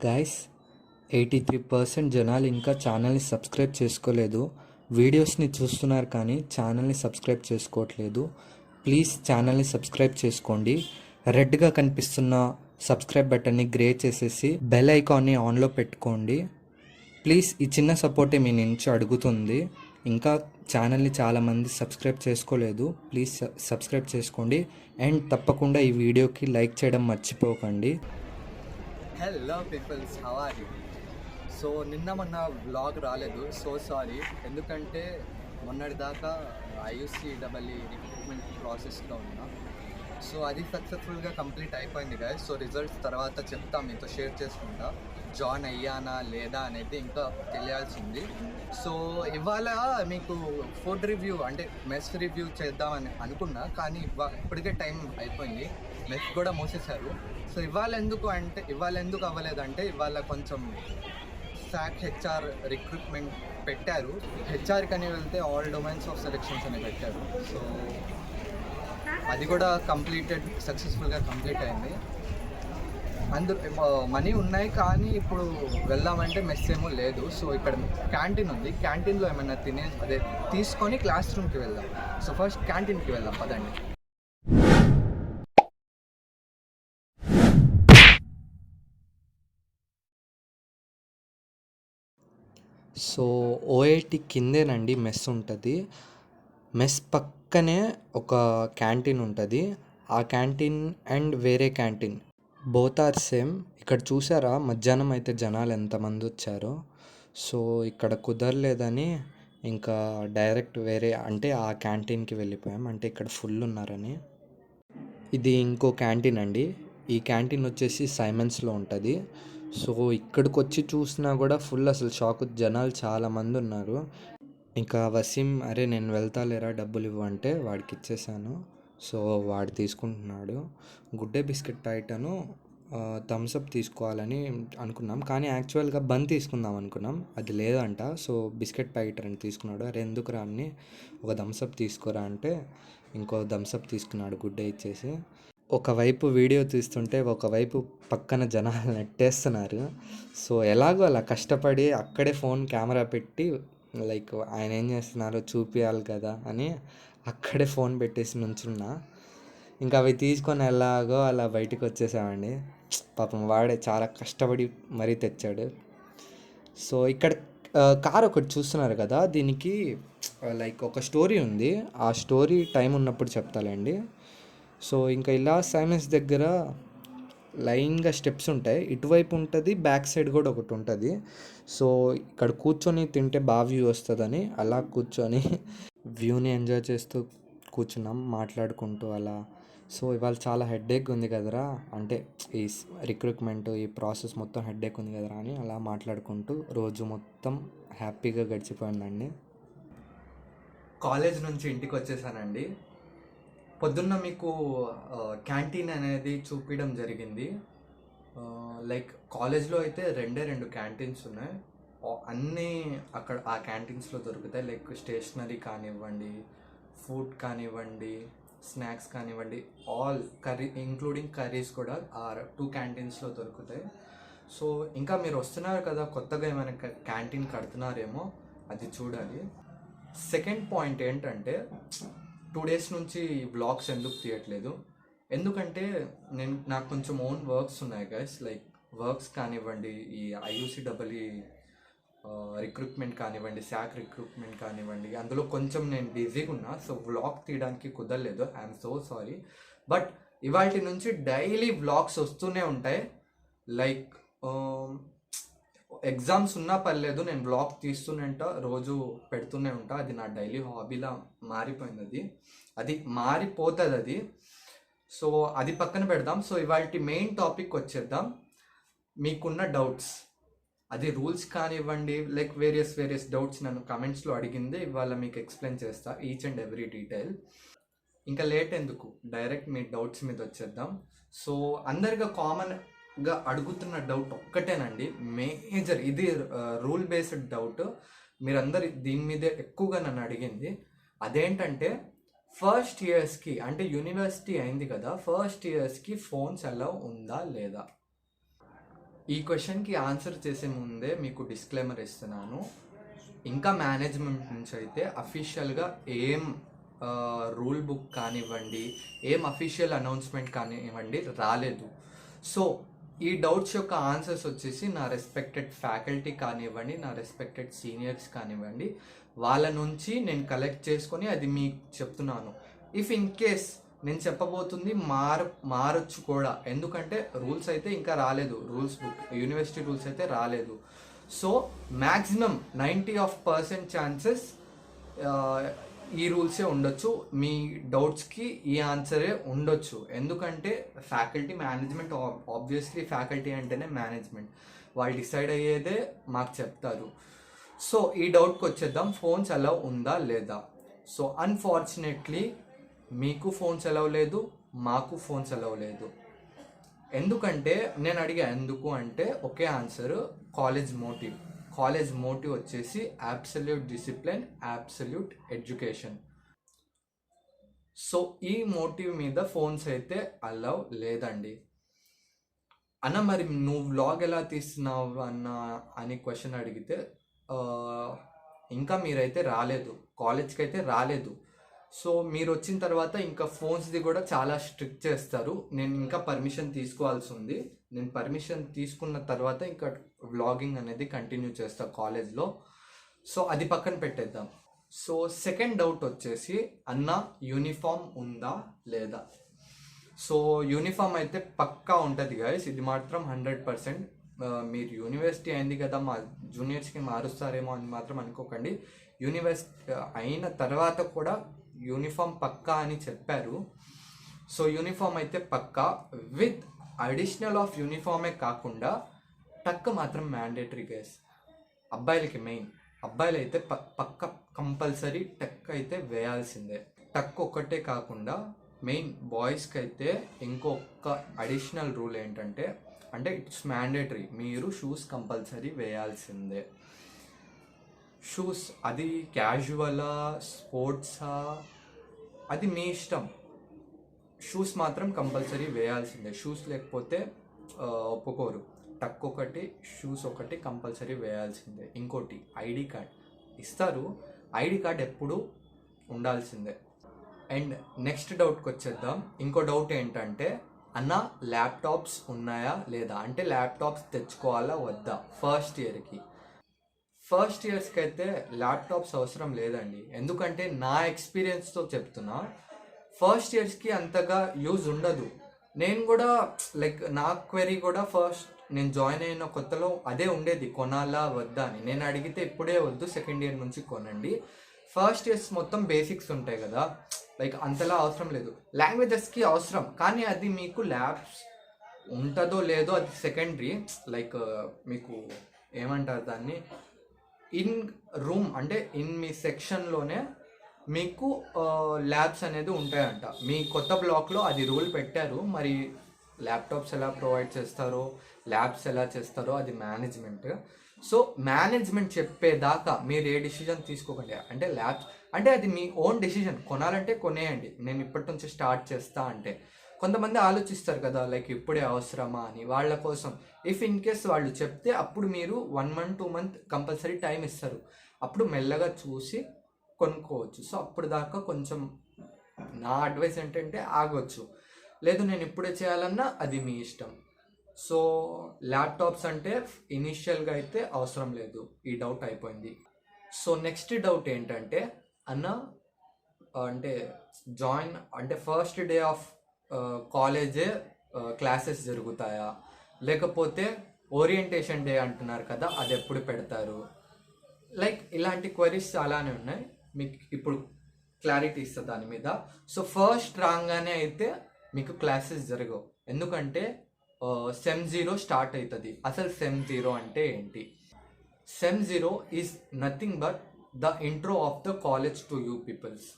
Guys 83% జనాలు ఇంకా ఛానల్ని సబ్స్క్రైబ్ చేసుకోలేదు. వీడియోస్ని చూస్తున్నారు కానీ ఛానల్ని సబ్స్క్రైబ్ చేసుకోవట్లేదు. ప్లీజ్ ఛానల్ని సబ్స్క్రైబ్ చేసుకోండి. రెడ్గా కనిపిస్తున్న సబ్స్క్రైబ్ బటన్ని గ్రే చేసేసి బెల్ ఐకాన్ని ఆన్లో పెట్టుకోండి. ప్లీజ్ ఈ చిన్న సపోర్టే మీ నుంచి అడుగుతుంది. ఇంకా ఛానల్ని చాలామంది సబ్స్క్రైబ్ చేసుకోలేదు. ప్లీజ్ సబ్స్క్రైబ్ చేసుకోండి అండ్ తప్పకుండా ఈ వీడియోకి లైక్ చేయడం మర్చిపోకండి. Hello peoples, how are you? So నిన్న మొన్న వ్లాగ్ రాలేదు, సో సారీ. ఎందుకంటే మొన్నటిదాకా IUCEE రిక్రూట్మెంట్ ప్రాసెస్లో ఉన్నా. సో అది సక్సెస్ఫుల్గా కంప్లీట్ అయిపోయింది గాయస్. సో రిజల్ట్స్ తర్వాత చెప్తా, మీతో షేర్ చేసుకుంటా. జాయిన్ అయ్యానా లేదా అనేది ఇంకా తెలియాల్సింది. సో ఇవాళ మీకు ఫుడ్ రివ్యూ అంటే మెస్ రివ్యూ చేద్దామని అనుకున్నా, కానీ ఇప్పటికే టైం అయిపోయింది, మెస్ కూడా మూసేశారు. సో ఇవాళ ఎందుకు అవ్వలేదంటే ఇవాళ కొంచెం SAC HR రిక్రూట్మెంట్ పెట్టారు. HR కని వెళ్తే ఆల్ డొమైన్స్ ఆఫ్ సెలెక్షన్స్ అని పెట్టారు. సో అది కూడా సక్సెస్ఫుల్గా కంప్లీట్ అయింది. మనీ ఉన్నాయి కానీ ఇప్పుడు వెళ్దామంటే మెస్ ఏమో లేదు. సో ఇక్కడ క్యాంటీన్ ఉంది, క్యాంటీన్లో ఏమైనా తీసుకొని క్లాస్ రూమ్కి వెళ్దాం. సో ఫస్ట్ క్యాంటీన్కి వెళ్దాం పదండి. సో OIT కిందేనండి మెస్ ఉంటుంది. మెస్ పక్కనే ఒక క్యాంటీన్ ఉంటుంది. ఆ క్యాంటీన్ అండ్ వేరే క్యాంటీన్ బోత్ ఆర్ సేమ్. ఇక్కడ చూసారా మధ్యాహ్నం అయితే జనాలు ఎంతమంది వచ్చారో. సో ఇక్కడ కుదరలేదని ఇంకా డైరెక్ట్ వేరే అంటే ఆ క్యాంటీన్కి వెళ్ళిపోయాం, అంటే ఇక్కడ ఫుల్ ఉన్నారని. ఇది ఇంకో క్యాంటీన్ అండి. ఈ క్యాంటీన్ వచ్చేసి సైమన్స్లో ఉంటుంది. సో ఇక్కడికి వచ్చి చూసినా కూడా ఫుల్ అసలు షాక్, జనాలు చాలామంది ఉన్నారు. ఇంకా వసీం అరే నేను వెళ్తాలేరా డబ్బులు ఇవ్వు అంటే వాడికి ఇచ్చేసాను. సో వాడు తీసుకుంటున్నాడు. గుడ్ డే బిస్కెట్ ప్యాకెట్ను థమ్స్అప్ తీసుకోవాలని అనుకున్నాం, కానీ యాక్చువల్గా బన్ తీసుకుందాం అనుకున్నాం, అది లేదంట. సో బిస్కెట్ ప్యాకెట్ అని తీసుకున్నాడు. అరే ఎందుకురా అని ఒక థమ్స్అప్ తీసుకోరా అంటే ఇంకో థమ్స్అప్ తీసుకున్నాడు గుడ్ డే ఇచ్చేసి. ఒకవైపు వీడియో తీస్తుంటే ఒకవైపు పక్కన జనాలు నెట్టేస్తున్నారు. సో ఎలాగో అలా కష్టపడి అక్కడే ఫోన్ కెమెరా పెట్టి లైక్ ఆయన ఏం చేస్తున్నారో చూపించాలి కదా అని అక్కడే ఫోన్ పెట్టేసి నుంచున్నా. ఇంకా అవి తీసుకొని ఎలాగో అలా బయటికి వచ్చేసామండి. పాపం వాడే చాలా కష్టపడి మరీ తెచ్చాడు. సో ఇక్కడ కార్ ఒకటి చూస్తున్నారు కదా, దీనికి లైక్ ఒక స్టోరీ ఉంది. ఆ స్టోరీ టైం ఉన్నప్పుడు చెప్తాలేండి. సో ఇంకా ఇలా సైమన్స్ దగ్గర లైన్గా స్టెప్స్ ఉంటాయి, ఇటువైపు ఉంటుంది, బ్యాక్ సైడ్ కూడా ఒకటి ఉంటుంది. సో ఇక్కడ కూర్చొని తింటే బాగా వ్యూ వస్తుందని అలా కూర్చొని వ్యూని ఎంజాయ్ చేస్తూ కూర్చున్నాం మాట్లాడుకుంటూ అలా. సో ఇవాళ చాలా హెడ్ఏక్ ఉంది కదరా, అంటే ఈ రిక్రూట్మెంట్ ఈ ప్రాసెస్ మొత్తం హెడ్ఏక్ ఉంది కదరా అని అలా మాట్లాడుకుంటూ రోజు మొత్తం హ్యాపీగా గడిచిపోయిందండి. కాలేజ్ నుంచి ఇంటికి వచ్చేసానండి. పొద్దున్న మీకు క్యాంటీన్ అనేది చూపించడం జరిగింది. లైక్ కాలేజ్లో అయితే రెండు క్యాంటీన్స్ ఉన్నాయి. అన్నీ అక్కడ ఆ క్యాంటీన్స్లో దొరుకుతాయి. లైక్ స్టేషనరీ కానివ్వండి, ఫుడ్ కానివ్వండి, స్నాక్స్ కానివ్వండి, ఆల్ ఇంక్లూడింగ్ కర్రీస్ కూడా ఆ 2 క్యాంటీన్స్లో దొరుకుతాయి. సో ఇంకా మీరు వస్తున్నారు కదా, కొత్తగా ఏమైనా క్యాంటీన్ కడుతున్నారేమో అది చూడాలి. సెకండ్ పాయింట్ ఏంటంటే 2 days నుంచి బ్లాగ్స్ ఎందుకు తీయట్లేదు, ఎందుకంటే నాకు కొంచెం ఓన్ వర్క్స్ ఉన్నాయి గైస్. లైక్ వర్క్స్ కానివ్వండి, ఈ IUCEE రిక్రూట్మెంట్ కానివ్వండి, SAC రిక్రూట్మెంట్ కానివ్వండి, అందులో కొంచెం నేను బిజీగా ఉన్నా. సో వ్లాగ్ తీయడానికి కుదరలేదు, ఐఎమ్ సో సారీ. బట్ ఇవాటి నుంచి డైలీ వ్లాగ్స్ వస్తూనే ఉంటాయి. లైక్ ఎగ్జామ్స్ ఉన్నా పర్లేదు, నేను వ్లాగ్ తీస్తూనే ఉంటా, రోజు పెడుతూనే ఉంటా. అది నా డైలీ హాబీలా మారిపోయింది, అది మారిపోతుంది అది. సో అది పక్కన పెడదాం. సో ఇవాళ మెయిన్ టాపిక్ వచ్చేద్దాం. మీకున్న డౌట్స్, అది రూల్స్ కానివ్వండి, లైక్ వేరియస్ డౌట్స్ నన్ను కమెంట్స్లో అడిగింది, ఇవాళ మీకు ఎక్స్ప్లెయిన్ చేస్తా ఈచ్ అండ్ ఎవ్రీ డీటెయిల్. ఇంకా లేట్ ఎందుకు, డైరెక్ట్ మీ డౌట్స్ మీద వచ్చేద్దాం. సో అందరిగా కామన్గా అడుగుతున్న డౌట్ ఒక్కటేనండి, మేజర్, ఇది రూల్ బేస్డ్ డౌట్, మీరందరు దీని మీదే ఎక్కువగా నన్ను అడిగింది. అదేంటంటే ఫస్ట్ ఇయర్స్కి అంటే యూనివర్సిటీ అయింది కదా, ఫస్ట్ ఇయర్స్కి ఫోన్స్ అలౌ ఉందా లేదా? ఈ క్వశ్చన్కి ఆన్సర్ చేసే ముందే మీకు డిస్క్లైమర్ ఇస్తున్నాను. ఇంకా మేనేజ్మెంట్ నుంచి అయితే అఫీషియల్గా ఏం రూల్ బుక్ కానివ్వండి, ఏం అఫీషియల్ అనౌన్స్మెంట్ కానివ్వండి రాలేదు. సో ఈ డౌట్స్ యొక్క ఆన్సర్స్ వచ్చేసి నా రెస్పెక్టెడ్ ఫ్యాకల్టీ కానివ్వండి, నా రెస్పెక్టెడ్ సీనియర్స్ కానివ్వండి, వాళ్ళ నుంచి నేను కలెక్ట్ చేసుకొని అది మీకు చెప్తున్నాను. ఇఫ్ ఇన్ కేస్ నేను చెప్పబోతుంది మారొచ్చు కూడా, ఎందుకంటే రూల్స్ అయితే ఇంకా రాలేదు, రూల్స్ బుక్ యూనివర్సిటీ రూల్స్ అయితే రాలేదు. సో మ్యాక్సిమం 90% ఛాన్సెస్ ఈ రూల్సే ఉండొచ్చు, మీ డౌట్స్కి ఈ ఆన్సరే ఉండొచ్చు. ఎందుకంటే ఫ్యాకల్టీ మేనేజ్మెంట్, ఆబ్వియస్లీ ఫ్యాకల్టీ అంటేనే మేనేజ్మెంట్, వాళ్ళు డిసైడ్ అయ్యేదే మాకు చెప్తారు. సో ఈ డౌట్కి వచ్చేద్దాం, ఫోన్స్ అలౌ ఉందా లేదా. సో అన్ఫార్చునేట్లీ మీకు ఫోన్స్ అలౌ లేదు, మాకు ఫోన్స్ అలౌ లేదు. ఎందుకంటే నేను అడిగా ఎందుకు అంటే ఒకే ఆన్సర్, కాలేజ్ మోటివ్ వచ్చేసి absolute discipline, absolute education. So ఈ మోటివ్ మీద ఫోన్స్ అయితే అలౌ లేదండి. అన్న మరి నువ్వు వ్లాగ్ ఎలా తీస్తున్నావు అని క్వశ్చన్ అడిగితే, ఇంకా మీరైతే రాలేదు, కాలేజ్కి అయితే రాలేదు. సో మీరు వచ్చిన తర్వాత ఇంకా ఫోన్స్ది కూడా చాలా స్ట్రిక్ట్ చేస్తారు. నేను ఇంకా పర్మిషన్ తీసుకోవాల్సి ఉంది. నేను పర్మిషన్ తీసుకున్న తర్వాత ఇంకా వ్లాగింగ్ అనేది కంటిన్యూ చేస్తా కాలేజ్లో. సో అది పక్కన పెట్టేద్దాం. సో సెకండ్ డౌట్ వచ్చేసి, అన్న యూనిఫామ్ ఉందా లేదా. సో యూనిఫామ్ అయితే పక్కా ఉంటుంది గైస్, ఇది మాత్రం 100%. మీరు యూనివర్సిటీ అయింది కదా మా జూనియర్స్కి మారుస్తారేమో అని మాత్రం అనుకోకండి. యూనివర్సిటీ అయిన తర్వాత కూడా యూనిఫామ్ పక్కా అని చెప్పారు. సో యూనిఫామ్ అయితే పక్కా, విత్ అడిషనల్ ఆఫ్ యూనిఫామే కాకుండా టక్ మాత్రం మ్యాండేటరీ గైస్. అబ్బాయిలకి మెయిన్, అబ్బాయిలు అయితే పక్క కంపల్సరీ టక్ అయితే వేయాల్సిందే. టక్ ఒక్కటే కాకుండా మెయిన్ బాయ్స్కి అయితే ఇంకొక అడిషనల్ రూల్ ఏంటంటే, అంటే ఇట్స్ మ్యాండేటరీ, మీరు షూస్ కంపల్సరీ వేయాల్సిందే. షూస్ అది క్యాజువలా స్పోర్ట్సా అది మీ ఇష్టం, షూస్ మాత్రం కంపల్సరీ వేయాల్సిందే. షూస్ లేకపోతే ఒప్పుకోరు. టక్ ఒకటి, షూస్ ఒకటి కంపల్సరీ వేయాల్సిందే. ఇంకోటి ఐడి కార్డ్ ఇస్తారు, ఐడి కార్డ్ ఎప్పుడు ఉండాల్సిందే. అండ్ నెక్స్ట్ డౌట్కి వచ్చేద్దాం. ఇంకో డౌట్ ఏంటంటే, అన్న ల్యాప్టాప్స్ ఉన్నాయా లేదా, అంటే ల్యాప్టాప్స్ తెచ్చుకోవాలా వద్దా. ఫస్ట్ ఇయర్స్కి అయితే ల్యాప్టాప్స్ అవసరం లేదండి. ఎందుకంటే నా ఎక్స్పీరియన్స్తో చెప్తున్నా, ఫస్ట్ ఇయర్స్కి అంతగా యూజ్ ఉండదు. నేను కూడా నా క్వెరీ కూడా ఫస్ట్ నేను జాయిన్ అయిన కొత్తలో అదే ఉండేది, కొనాలా వద్దా అని. నేను అడిగితే ఇప్పుడే వద్దు, సెకండ్ ఇయర్ నుంచి కొనండి. ఫస్ట్ ఇయర్స్ మొత్తం బేసిక్స్ ఉంటాయి కదా, అంతలా అవసరం లేదు. లాంగ్వేజెస్కి అవసరం, కానీ అది మీకు ల్యాబ్స్ ఉంటుందో లేదో అది సెకండరీ. మీకు ఏమంటారు దాన్ని, ఇన్ రూమ్ అంటే మీ సెక్షన్లోనే మీకు ల్యాబ్స్ అనేది ఉంటాయంట. మీ కొత్త బ్లాక్లో అది రూల్ పెట్టారు. మరి ల్యాప్టాప్స్ ఎలా ప్రొవైడ్ చేస్తారో, ల్యాబ్స్ ఎలా చేస్తారో అది మేనేజ్మెంట్. సో మేనేజ్మెంట్ చెప్పేదాకా మీరు ఏ డిసిజన్ తీసుకోకండి. అంటే ల్యాబ్స్ అంటే అది మీ ఓన్ డిసిజన్, కొనాలంటే కొనేయండి, నేను ఇప్పటి నుంచి స్టార్ట్ చేస్తా అంటే. కొంతమంది ఆలోచిస్తారు కదా, ఇప్పుడే అవసరమా అని. వాళ్ళ కోసం ఇఫ్ ఇన్ కేస్ వాళ్ళు చెప్తే అప్పుడు మీరు 1 month 2 month కంపల్సరీ టైం ఇస్తారు, అప్పుడు మెల్లగా చూసి కొనుక్కోవచ్చు. సో అప్పుడు దాకా కొంచెం నా అడ్వైస్ ఏంటంటే ఆగొచ్చు. లేదు నేను ఇప్పుడే చేయాలన్నా అది మీ ఇష్టం. సో ల్యాప్టాప్స్ అంటే ఇనిషియల్గా అయితే అవసరం లేదు, ఈ డౌట్ అయిపోయింది. సో నెక్స్ట్ డౌట్ ఏంటంటే, అన్న అంటే ఫస్ట్ డే ఆఫ్ కాలేజే క్లాసెస్ జరుగుతాయా, లేకపోతే ఓరియంటేషన్ డే అంటున్నారు కదా అది ఎప్పుడు పెడతారు. ఇలాంటి క్వరీస్ చాలానే ఉన్నాయి, మీకు ఇప్పుడు క్లారిటీ ఇస్తా దాని మీద. సో ఫస్ట్ రాగానే అయితే మీకు క్లాసెస్ జరగవు, ఎందుకంటే సెమ్ 0 స్టార్ట్ అవుతుంది. అసలు సెమ్ 0 అంటే ఏంటి? Sem 0 is nothing but the intro of the college to you peoples.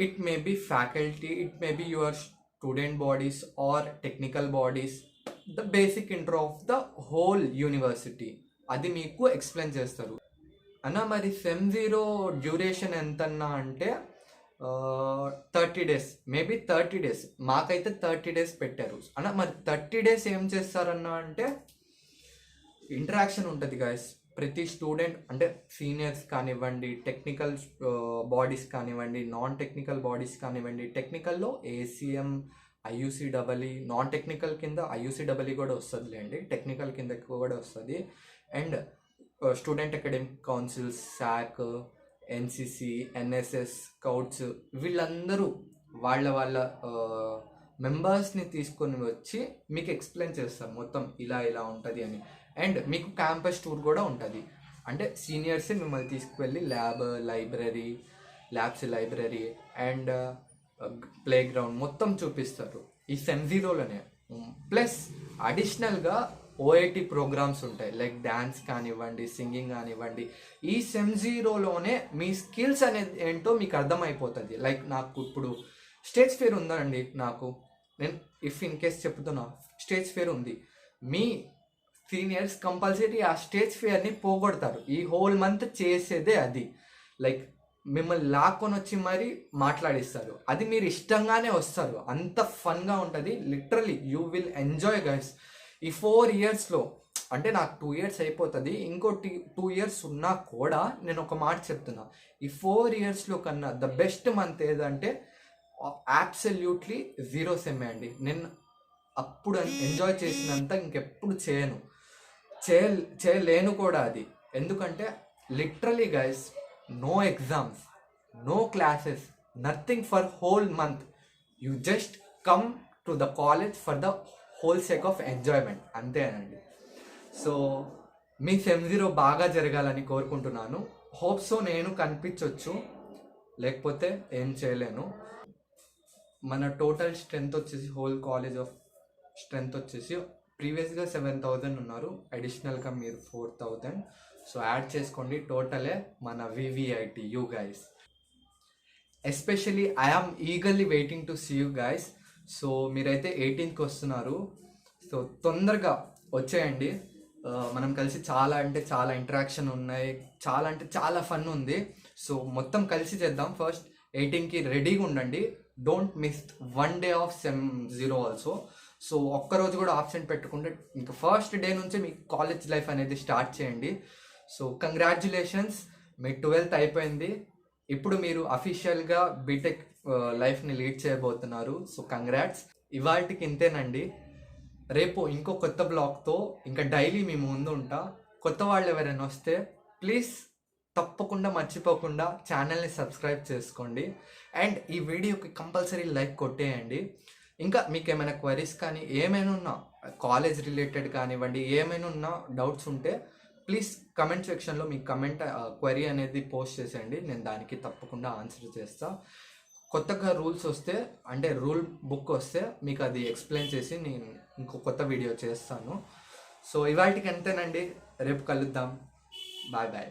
It may be faculty, it may be your student bodies or technical bodies, the basic intro of the whole university అది మీకు explain చేస్తారు. అన్న మరి sem 0 duration ఎంతన్నా అంటే 30 days, maybe 30 days. మాకైతే 30 days పెట్టారు. అన్న మరి 30 days ఏం చేస్తారన్నా అంటే, ఇంటరాక్షన్ ఉంటుంది గాయస్. ప్రతి స్టూడెంట్ అంటే సీనియర్స్ కానివ్వండి, టెక్నికల్ బాడీస్ కానివ్వండి, నాన్ టెక్నికల్ బాడీస్ కానివ్వండి, టెక్నికల్లో ఏసీఎం, ఐయూసీడబ్ల్ఈ, నాన్ టెక్నికల్ కింద ఐయూసీడబ్ల్ఈ కూడా వస్తుందిలేండి, టెక్నికల్ కింద ఎక్కువ కూడా వస్తుంది. And student academic councils, sack, NCC, NSS, scouts, వీళ్ళందరూ వాళ్ళ మెంబర్స్ని తీసుకొని వచ్చి మీకు ఎక్స్ప్లెయిన్ చేస్తారు మొత్తం ఇలా ఇలా ఉంటుంది అని. అండ్ మీకు క్యాంపస్ టూర్ కూడా ఉంటుంది. అంటే సీనియర్సే మిమ్మల్ని తీసుకువెళ్ళి లైబ్రరీ అండ్ ప్లే గ్రౌండ్ మొత్తం చూపిస్తారు ఈ సెమ్ జీరోలోనే. ప్లస్ అడిషనల్గా ఓఐటి ప్రోగ్రామ్స్ ఉంటాయి, లైక్ డ్యాన్స్ కానివ్వండి, సింగింగ్ కానివ్వండి. ఈ సెమ్ జీరోలోనే మీ స్కిల్స్ అనేది ఏంటో మీకు అర్థమైపోతుంది. లైక్ నాకు ఇప్పుడు స్టేజ్ ఫియర్ ఉందండి, నేను ఇఫ్ ఇన్ కేస్ చెప్తున్నా స్టేజ్ ఫియర్ ఉంది, మీ సీనియర్స్ కంపల్సరీ ఆ స్టేజ్ ఫియర్ని పోగొడతారు. ఈ హోల్ మంత్ చేసేదే అది. లైక్ మిమ్మల్ని లాక్కొని వచ్చి మరీ మాట్లాడిస్తారు, అది మీరు ఇష్టంగానే వస్తారు, అంత ఫన్గా ఉంటుంది. Literally you will enjoy guys. ఈ 4 yearsలో అంటే నాకు 2 years అయిపోతుంది, ఇంకోటి 2 years ఉన్నా కూడా నేను ఒక మాట చెప్తున్నా, ఈ 4 yearsలో కన్నా ద బెస్ట్ మంత్ ఏదంటే అబ్సల్యూట్లీ 0 సెమ్ అండి. నేను అప్పుడు ఎంజాయ్ చేసినంత ఇంకెప్పుడు చేయలేను కూడా అది. ఎందుకంటే literally guys, no exams, no classes, nothing for whole month. You just come to the college for the whole sake of enjoyment, అంతేనండి. సో మీ సెమ్ జీరో బాగా జరగాలని కోరుకుంటున్నాను. Hope so. నేను కనిపించవచ్చు, లేకపోతే ఏం చేయలేను. మన టోటల్ స్ట్రెంత్ వచ్చేసి, హోల్ కాలేజ్ ఆఫ్ స్ట్రెంత్ వచ్చేసి ప్రీవియస్గా 7,000 ఉన్నారు, అడిషనల్గా మీరు 4,000. సో యాడ్ చేసుకోండి, టోటలే మన VVIT guys. Especially I am eagerly waiting to see you guys. So మీరైతే 18th వస్తున్నారు, సో తొందరగా వచ్చేయండి. మనం కలిసి చాలా అంటే చాలా ఇంటరాక్షన్ ఉన్నాయి, చాలా అంటే చాలా ఫన్ ఉంది. సో మొత్తం కలిసి చేద్దాం. ఫస్ట్ 18కి రెడీగా ఉండండి. Don't miss 1 day of sem zero also. So ఒక్కరోజు కూడా ఆబ్సెంట్ పెట్టుకుంటే ఇంకా ఫస్ట్ డే నుంచి మీ కాలేజ్ లైఫ్ అనేది స్టార్ట్ చేయండి. సో కంగ్రాచ్యులేషన్స్, మీ 12th అయిపోయింది. ఇప్పుడు మీరు అఫీషియల్గా బీటెక్ లైఫ్ని లీడ్ చేయబోతున్నారు. So congrats. ఇవాళకి ఇంతేనండి. రేపు ఇంకో కొత్త బ్లాగ్తో ఇంకా డైలీ మీ ముందు ఉంటా. కొత్త వాళ్ళు ఎవరైనా వస్తే ప్లీజ్ తప్పకుండా మర్చిపోకుండా ఛానల్ని సబ్స్క్రైబ్ చేసుకోండి. అండ్ ఈ వీడియోకి కంపల్సరీ లైక్ కొట్టేయండి. ఇంకా మీకు ఏమైనా క్వరీస్ కానీ ఏమైనా ఉన్నా, కాలేజ్ రిలేటెడ్ కానివ్వండి, ఏమైనా ఉన్నా డౌట్స్ ఉంటే ప్లీజ్ కమెంట్ సెక్షన్లో మీ క్వరీ అనేది పోస్ట్ చేసేయండి. నేను దానికి తప్పకుండా ఆన్సర్ చేస్తా. కొత్తగా రూల్స్ వస్తే, అంటే రూల్ బుక్ వస్తే మీకు అది ఎక్స్ప్లెయిన్ చేసి నేను ఇంకో కొత్త వీడియో చేస్తాను. సో ఇవాళకి అంతేనండి, రేపు కలుద్దాం. Bye bye.